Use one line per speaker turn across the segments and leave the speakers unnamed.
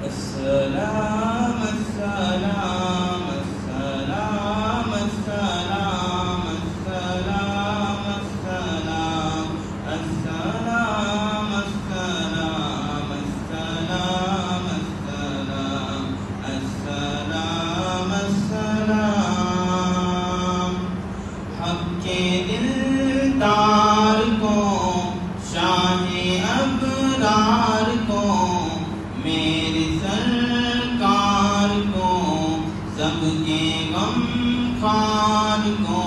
السلام السلام السلام السلام السلام السلام السلام السلام السلام السلام السلام حق کے دلدار کو شاہ ابرار کو میرے سرکار کو سب کے غم خوار کو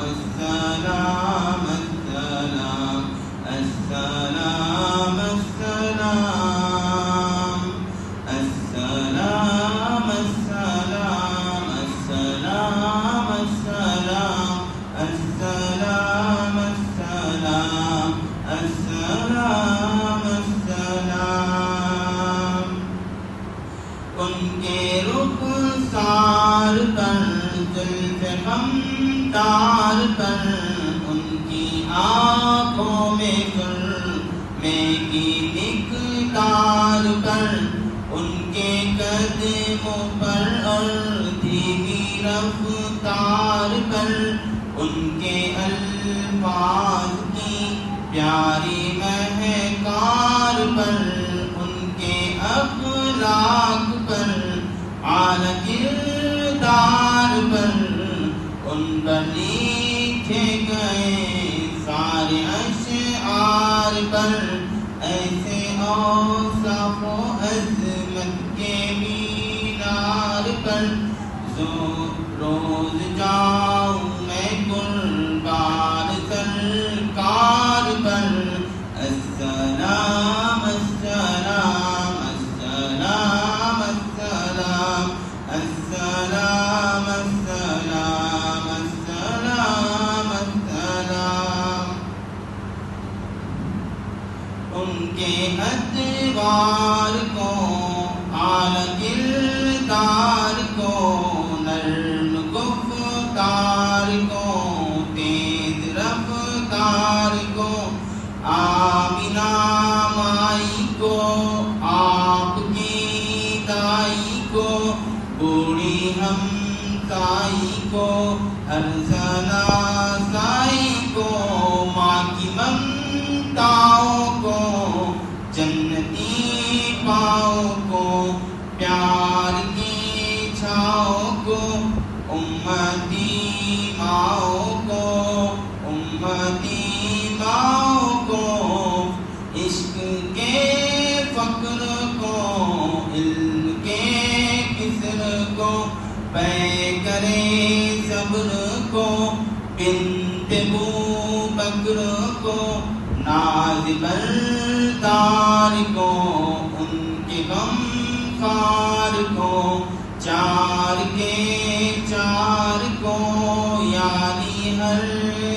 السلام السلام السلام السلام السلام السلام السلام السلام السلام السلام السلام السلام ان کے رخسار پر زلف خمدار پر ان کی آنکھوں میں سرمے کی مقدار پر ان کے قدموں پر اور دھیمی رفتار پر ان کے الفاظ کی پیاری مہکار پر ان کے اخلاق پر اعلیٰ کردار پر ان پر لکھے گئے سارے اشعار پر ایسے اوصاف و عظمت کے مینار پر روز جاؤں میں قربان سرکار پر السلام السلام السلام السلام السلام السلام السلام السلام ان کے ادوار کو اعلیٰ کردار کو نرم گفتار کو تیز رفتار کو آمینہ مائی کو آپ کی دائی کو بوڑھی ہمسائی کو ہر شناسائی کو ماں کی ممتاؤں کو جنتی پاؤں کو پیار کی چھاؤں کو امتی ماؤں کو امتی ماؤں کو عشق کے فقر کو علم کے کسر کو پے کرے صبر کو بنت بوبکر کو ناز بردار کو ان کے غم خوار کو چار کے چار کو یاری ہر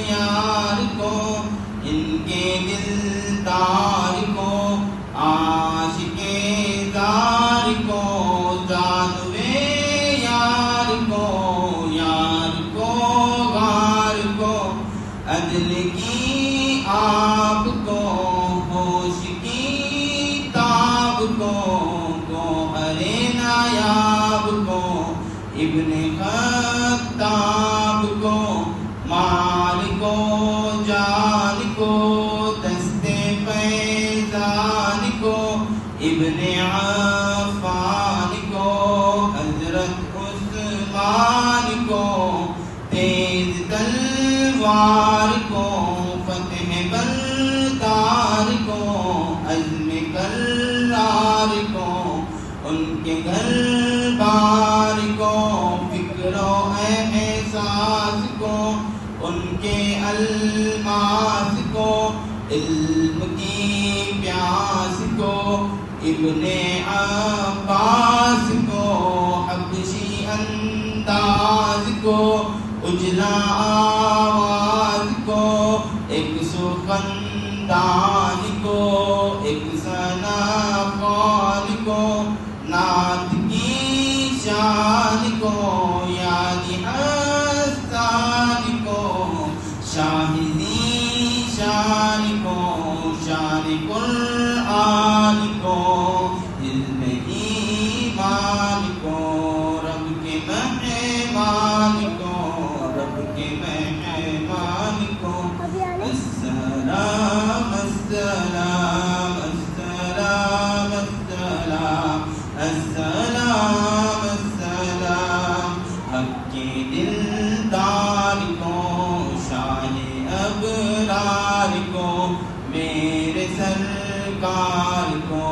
یار کو ان کے دلدار کو عاشق دار کو جانوے یار کو غار کو عدل کی آپ کو ہوش کی تاب کو گوہر نایاب کو ابن خطاب کو مال کو جان کو دستے فیضان کو ابن عفان کو حضرت عثمان کو تیز تلوار کو فتح بردار کو عزم کرار کو ان کے گھر بار کو فکر و احساس کو ان کے الماس کو علم کی پیاس کو ابن عباس کو حبشی انداز کو اجلا آواز کو ایک سخندان کو ایک ثنا خوان کو نعت کی شان کو یاد حسان کو شاہدی شان کو شان قرآن کو علم ایمان کو رب کے مہمان کو رب کے مہمان کو السلام السلام السلام السلام السلام السلام حق کے دلدار کو شاہ ابرار کو میرے سرکار کو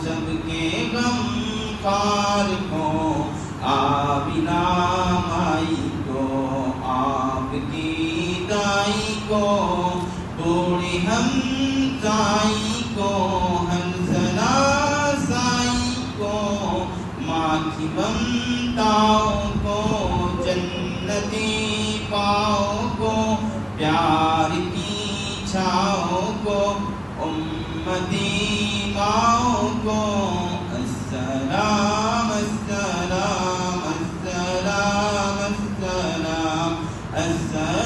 سب کے غمخوار کو آمینہ مائی کو آپ کی دائی کو بوڑھے ہمسائی کو ہنسنا سائی کو ماں کی ممتاؤں کو جنتی پاؤں کو پیار کی چھاؤں کو امتی ماؤں کو السلام السلام السلام السلام السلام